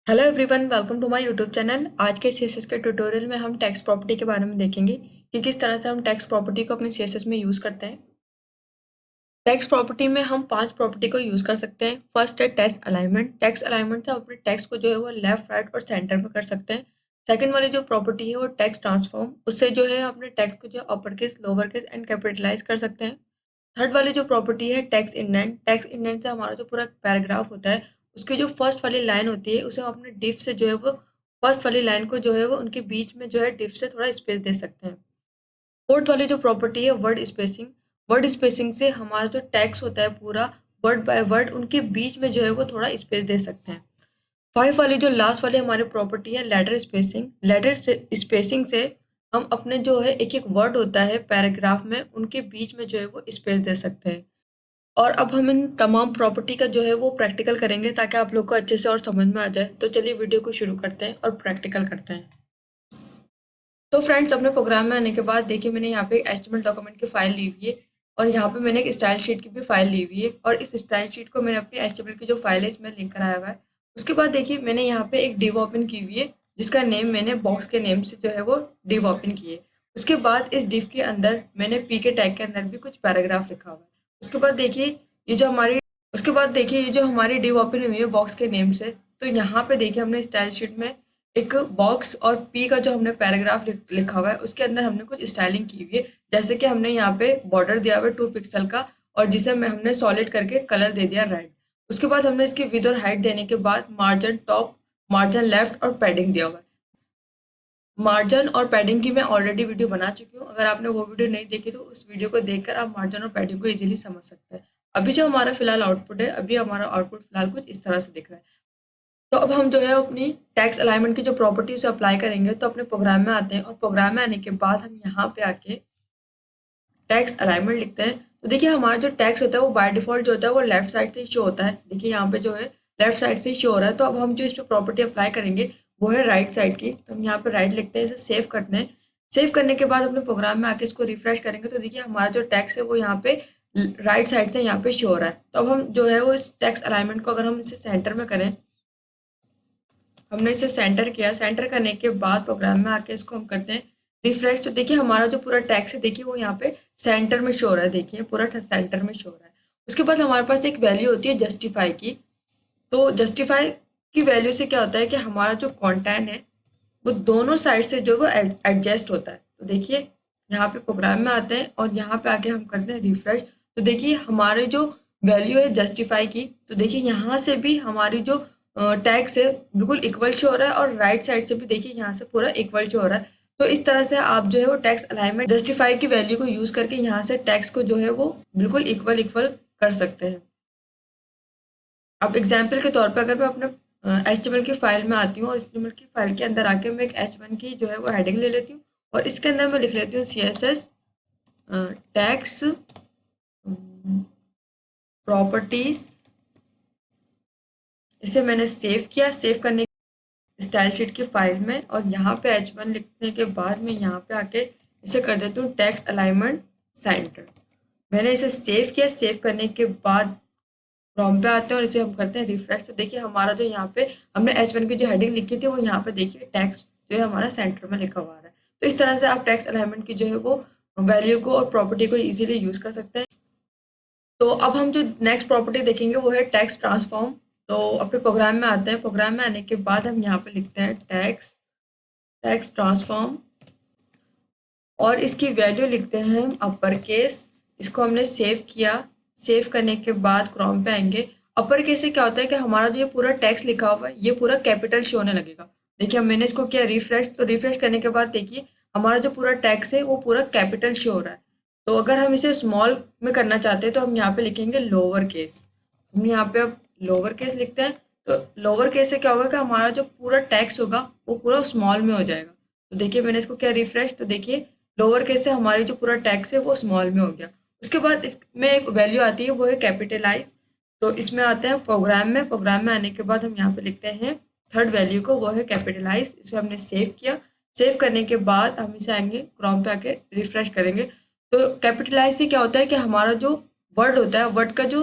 Hello everyone, welcome to my YouTube channel. आज के CSS के ट्यूटोरियल में हम टेक्स्ट प्रॉपर्टी के बारे में देखेंगे कि किस तरह से हम टेक्स्ट प्रॉपर्टी को अपने सीएसएस में यूज़ करते हैं। टेक्स्ट प्रॉपर्टी में हम 5 प्रॉपर्टी को यूज़ कर सकते हैं। फर्स्ट है टेक्स्ट अलाइनमेंट। टेक्स्ट अलाइनमेंट से हम अपने टेक्स्ट को जो है वो लेफ्ट, राइट और सेंटर में कर सकते हैं। सेकंड वाली जो प्रॉपर्टी है वो टेक्स्ट ट्रांसफॉर्म। उससे जो है अपने टेक्स्ट को जो upper case, lower case and capitalize कर सकते हैं। थर्ड वाली जो प्रॉपर्टी है टेक्स्ट इंडेंट। टेक्स्ट इंडेंट से हमारा जो पूरा पैराग्राफ होता है उसकी जो फर्स्ट वाली लाइन होती है उसे हम अपने डिफ से जो है वो फर्स्ट वाली लाइन को जो है वो उनके बीच में जो है डिफ से थोड़ा स्पेस दे सकते हैं। फोर्थ वाली जो प्रॉपर्टी है वर्ड स्पेसिंग। वर्ड स्पेसिंग से हमारा जो टेक्स्ट होता है पूरा वर्ड बाय वर्ड उनके बीच में जो है वो थोड़ा स्पेस दे सकते हैं। फाइव वाली जो लास्ट वाली हमारी प्रॉपर्टी है लेटर स्पेसिंग। लेटर स्पेसिंग से हम अपने जो है एक एक वर्ड होता है पैराग्राफ में उनके बीच में जो है वो स्पेस दे सकते हैं। और अब हम इन तमाम प्रॉपर्टी का जो है वो प्रैक्टिकल करेंगे ताकि आप लोग को अच्छे से और समझ में आ जाए। तो चलिए वीडियो को शुरू करते हैं और प्रैक्टिकल करते हैं। तो फ्रेंड्स, अपने प्रोग्राम में आने के बाद देखिए मैंने यहाँ पे एक एचटीएमएल डॉक्यूमेंट की फाइल ली हुई है और यहाँ पे मैंने एक स्टाइल शीट की भी फाइल ली हुई है और इस स्टाइल शीट को मैंने अपनी एचटीएमएल की जो फाइल है इसमें लिंक कराया हुआ है। उसके बाद देखिए मैंने यहाँ पे एक डिव ओपन की हुई है जिसका नेम मैंने बॉक्स के नेम से जो है वो डिव ओपन की है। उसके बाद इस डिव के अंदर मैंने पी के टैग के अंदर भी कुछ पैराग्राफ लिखा हुआ है। उसके बाद देखिए ये जो हमारी उसके बाद देखिए ये जो हमारी डिव ओपन हुई है बॉक्स के नेम से, तो यहाँ पे देखिए हमने स्टाइल शीट में एक बॉक्स और पी का जो हमने पैराग्राफ लिखा हुआ है उसके अंदर हमने कुछ स्टाइलिंग की हुई है। जैसे कि हमने यहाँ पे बॉर्डर दिया हुआ है 2 पिक्सल का और जिसे में हमने सॉलिड करके कलर दे दिया रेड। उसके बाद हमने इसकी विड्थ और हाइट देने के बाद मार्जिन टॉप, मार्जिन लेफ्ट और पैडिंग दिया हुआ है। मार्जिन और पैडिंग की मैं ऑलरेडी वीडियो बना चुकी हूँ। अगर आपने वो वीडियो नहीं देखी तो उस वीडियो को देखकर आप मार्जिन और पैडिंग को इजीली समझ सकते हैं। अभी जो हमारा फिलहाल आउटपुट है, अभी हमारा आउटपुट फिलहाल कुछ इस तरह से दिख रहा है। तो अब हम जो है अपनी टैक्स अलाइनमेंट की जो प्रॉपर्टी से अप्लाई करेंगे। तो अपने प्रोग्राम में आते हैं और प्रोग्राम में आने के बाद हम यहाँ पे आके टैक्स अलाइनमेंट लिखते हैं। तो देखिए हमारा जो टैक्स होता है वो बाय डिफॉल्ट जो होता है वो लेफ्ट साइड से शो होता है। देखिए यहाँ पे जो है लेफ्ट साइड से शो हो रहा है। तो अब हम जो इस पर प्रॉपर्टी अप्लाई करेंगे वो है राइट साइड की। तो हम यहाँ पे राइट लिखते हैं, इसे सेव करते हैं। सेव करने के बाद अपने प्रोग्राम में आके इसको रिफ्रेश करेंगे तो देखिए हमारा जो टैक्स है वो यहाँ पे राइट साइड से यहाँ पे शो हो रहा है। तो अब हम जो है वो इस टैक्स अलाइनमेंट को अगर हम इसे सेंटर में करें, हमने इसे सेंटर किया। सेंटर करने के बाद प्रोग्राम में आके इसको हम करते हैं रिफ्रेश। तो देखिए हमारा जो पूरा टेक्स्ट है देखिए वो यहाँ पे सेंटर में शो हो रहा है। देखिए पूरा सेंटर में शो हो रहा है। उसके बाद हमारे पास एक वैल्यू होती है जस्टिफाई की। तो जस्टिफाई की वैल्यू से क्या होता है कि हमारा जो कंटेंट है वो दोनों साइड से जो वो एडजस्ट होता है। तो देखिए यहाँ पे प्रोग्राम में आते हैं और यहाँ पे आके हम करते हैं रिफ्रेश। तो देखिए हमारे जो वैल्यू है जस्टिफाई की, तो देखिए यहाँ से भी हमारी जो टैक्स है बिल्कुल इक्वल शो हो रहा है और राइट साइड से भी देखिए यहाँ से पूरा इक्वल शो हो रहा है। तो इस तरह से आप जो है वो टैक्स अलाइनमेंट जस्टिफाई की वैल्यू को यूज करके यहाँ से टैक्स को जो है वो बिल्कुल इक्वल इक्वल कर सकते हैं। अब एग्जाम्पल के तौर पर अगर मैं अपने HTML की फाइल में आती हूँ और HTML की फाइल के अंदर आके मैं एक H1 की जो है वो हेडिंग ले लेती हूँ और इसके अंदर मैं लिख लेती हूँ CSS टैक्स प्रॉपर्टीज। इसे मैंने सेव किया। सेव करने स्टाइल शीट की फाइल में और यहाँ पे H1 लिखने के बाद मैं यहाँ पे आके इसे कर देती हूँ टैक्स अलाइनमेंट सेंटर। मैंने इसे सेव किया। सेव करने के बाद प्रॉम्प्ट पे आते हैं और इसे हम करते हैं रिफ्रेश। तो देखिए हमारा जो यहाँ पे हमने H1 की जो हेडिंग लिखी थी वो यहाँ पे देखिए टैक्स जो है हमारा सेंटर में लिखा हुआ है। तो इस तरह से आप टैक्स अलाइनमेंट की जो है वो वैल्यू को और प्रॉपर्टी को इजीली यूज कर सकते हैं। तो अब हम जो नेक्स्ट प्रॉपर्टी देखेंगे वो है टैक्स ट्रांसफॉर्म। तो अपने प्रोग्राम में आते हैं। प्रोग्राम में आने के बाद हम यहाँ पे लिखते हैं टैक्स टैक्स ट्रांसफॉर्म और इसकी वैल्यू लिखते हैं हम अपर केस। इसको हमने सेव किया। सेव करने के बाद क्रोम पे आएंगे। अपर केस से क्या होता है कि हमारा जो ये पूरा टेक्स्ट लिखा हुआ है ये पूरा कैपिटल शो होने लगेगा। देखिए मैंने इसको किया रिफ्रेश। तो रिफ्रेश करने के बाद देखिए हमारा जो पूरा टेक्स्ट है वो पूरा कैपिटल शो हो रहा है। तो अगर हम इसे स्मॉल में करना चाहते हैं तो हम यहाँ पे लिखेंगे लोअर केस। हम यहाँ पे अब लोअर केस लिखते हैं। तो लोअर केस से क्या होगा कि हमारा जो पूरा टेक्स्ट होगा वो पूरा स्मॉल में हो जाएगा। तो देखिए मैंने इसको किया रिफ्रेश। तो देखिए लोअर केस से हमारी जो पूरा टेक्स्ट है वो स्मॉल में हो गया। उसके बाद इसमें एक वैल्यू आती है वो है कैपिटलाइज। तो इसमें आते हैं प्रोग्राम में। प्रोग्राम में आने के बाद हम यहाँ पे लिखते हैं थर्ड वैल्यू को, वो है कैपिटलाइज। इसे हमने सेव किया। सेव करने के बाद हम इसे आएंगे क्रोम पे आके रिफ्रेश करेंगे। तो कैपिटलाइज से क्या होता है कि हमारा जो वर्ड होता है वर्ड का जो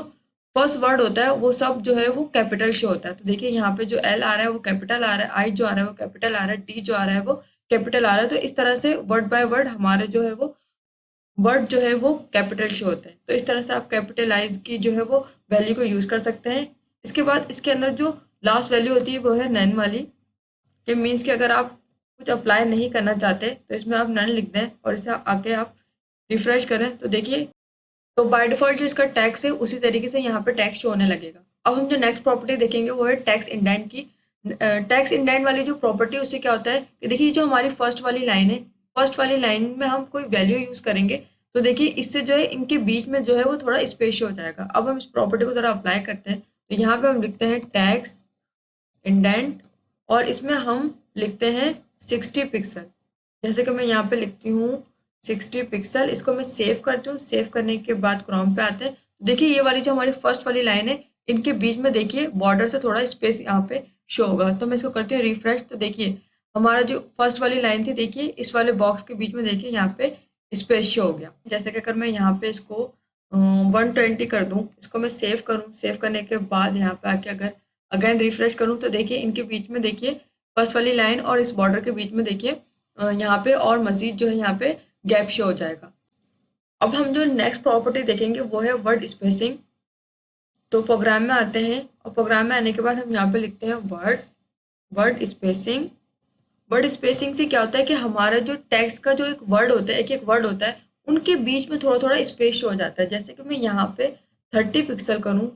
फर्स्ट वर्ड होता है वो सब जो है वो कैपिटल शो होता है। तो देखिए यहाँ पे जो एल आ रहा है वो कैपिटल आ रहा है, आई जो आ रहा है वो कैपिटल आ रहा है, टी जो आ रहा है वो कैपिटल आ रहा है। तो इस तरह से वर्ड बाय वर्ड हमारे जो है वो वर्ड जो है वो कैपिटल शो होते हैं। तो इस तरह से आप कैपिटलाइज की जो है वो वैल्यू को यूज़ कर सकते हैं। इसके बाद इसके अंदर जो लास्ट वैल्यू होती है वो है नन वाली। ये मीन्स कि अगर आप कुछ अप्लाई नहीं करना चाहते तो इसमें आप नन लिख दें और इसे आके आप रिफ्रेश करें तो देखिए, तो बाय डिफॉल्ट जो इसका टैक्स है उसी तरीके से यहाँ पे टैक्स शो होने लगेगा। अब हम जो नेक्स्ट प्रॉपर्टी देखेंगे वो है टैक्स इंडेंट की। टैक्स इंडेंट वाली जो प्रॉपर्टी उससे क्या होता है कि देखिए जो हमारी फर्स्ट वाली लाइन है, फर्स्ट वाली लाइन में हम कोई वैल्यू यूज करेंगे तो देखिए इससे जो है इनके बीच में जो है वो थोड़ा स्पेस हो जाएगा। अब हम इस प्रॉपर्टी को थोड़ा अप्लाई करते हैं तो यहाँ पे हम लिखते हैं टैक्स इंडेंट और इसमें हम लिखते हैं 60 पिक्सल। जैसे कि मैं यहाँ पे लिखती हूँ 60 पिक्सल, इसको मैं सेव करती हूँ। सेव करने के बाद क्रोम पे आते हैं तो देखिए ये वाली जो हमारी फर्स्ट वाली लाइन है इनके बीच में देखिए बॉर्डर से थोड़ा स्पेस यहाँ पे शो होगा। तो मैं इसको करती हूँ रिफ्रेश तो देखिए हमारा जो फर्स्ट वाली लाइन थी देखिए इस वाले बॉक्स के बीच में देखिए यहाँ पे स्पेस शो हो गया। जैसे कि अगर मैं यहाँ पे इसको 120 कर दूँ, इसको मैं सेव करूँ, सेव करने के बाद यहाँ पे आके अगर अगेन रिफ्रेश करूँ तो देखिए इनके बीच में देखिए फर्स्ट वाली लाइन और इस बॉर्डर के बीच में देखिए यहाँ पे और मजीद जो है यहाँ पे गैप शो हो जाएगा। अब हम जो नेक्स्ट प्रॉपर्टी देखेंगे वो है वर्ड स्पेसिंग। तो प्रोग्राम में आते हैं और प्रोग्राम में आने के बाद हम यहाँ पे लिखते हैं वर्ड स्पेसिंग। वर्ड स्पेसिंग से क्या होता है कि हमारा जो टेक्स्ट का जो एक वर्ड होता है, एक एक वर्ड होता है, उनके बीच में थोड़ा थोड़ा स्पेस शो हो जाता है। जैसे कि मैं यहाँ पे 30 पिक्सल करूँ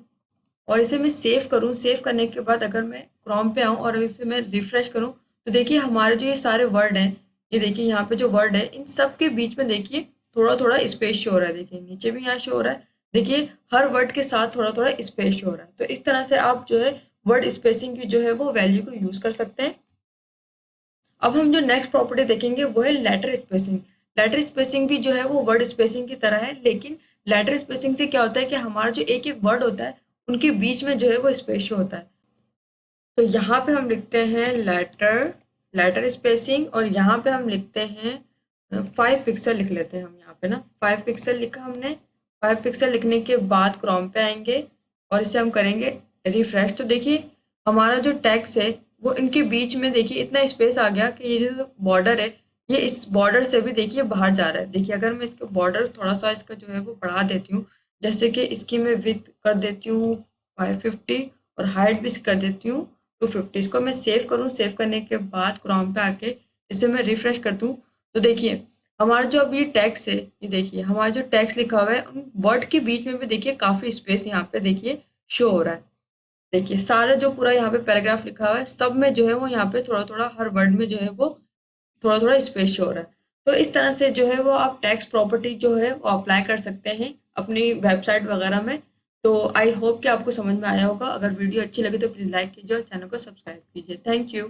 और इसे मैं सेव करूँ, सेव करने के बाद अगर मैं क्रोम पे आऊँ और इसे मैं रिफ्रेश करूँ तो देखिए हमारे जो ये सारे वर्ड हैं, ये देखिए यहाँ पे जो वर्ड है इन सब के बीच में देखिए थोड़ा थोड़ा स्पेस शो हो रहा है। देखिए नीचे भी यहाँ शो हो रहा है, देखिए हर वर्ड के साथ थोड़ा थोड़ा स्पेस शो हो रहा है। तो इस तरह से आप जो है वर्ड स्पेसिंग की जो है वो वैल्यू को यूज़ कर सकते हैं। अब हम जो नेक्स्ट प्रॉपर्टी देखेंगे वो है लेटर स्पेसिंग। लेटर स्पेसिंग भी जो है वो वर्ड स्पेसिंग की तरह है, लेकिन लेटर स्पेसिंग से क्या होता है कि हमारा जो एक एक वर्ड होता है उनके बीच में जो है वो स्पेस शो होता है। तो यहाँ पे हम लिखते हैं लेटर स्पेसिंग और यहाँ पे हम लिखते हैं 5 पिक्सल लिख लेते हैं हम यहाँ पे ना 5 पिक्सल लिखा हमने। 5 पिक्सल लिखने के बाद क्रोम पे आएंगे और इसे हम करेंगे रिफ्रेश तो देखिए हमारा जो टेक्स्ट है वो इनके बीच में देखिए इतना स्पेस आ गया कि ये जो बॉर्डर है ये इस बॉर्डर से भी देखिए बाहर जा रहा है। देखिए अगर मैं इसके बॉर्डर थोड़ा सा इसका जो है वो बढ़ा देती हूँ, जैसे कि इसकी मैं विड्थ कर देती हूँ 550 और हाइट भी कर देती हूँ 250। इसको मैं सेव करूँ, सेव करने के बाद क्रोम पे आके इसे मैं रिफ्रेश कर दूँ तो देखिए हमारा जो अभी टैक्स है, ये देखिए हमारा जो टैक्स लिखा हुआ है उन वर्ड के बीच में भी देखिए काफ़ी स्पेस यहाँ पे देखिए शो हो रहा है। देखिए सारा जो पूरा यहाँ पे पैराग्राफ लिखा हुआ है सब में जो है वो यहाँ पे थोड़ा थोड़ा हर वर्ड में जो है वो थोड़ा थोड़ा स्पेस शो हो रहा है। तो इस तरह से जो है वो आप टैक्स प्रॉपर्टी जो है वो अप्लाई कर सकते हैं अपनी वेबसाइट वगैरह में। तो आई होप कि आपको समझ में आया होगा। अगर वीडियो अच्छी लगी तो प्लीज़ लाइक कीजिए और चैनल को सब्सक्राइब कीजिए। Thank you.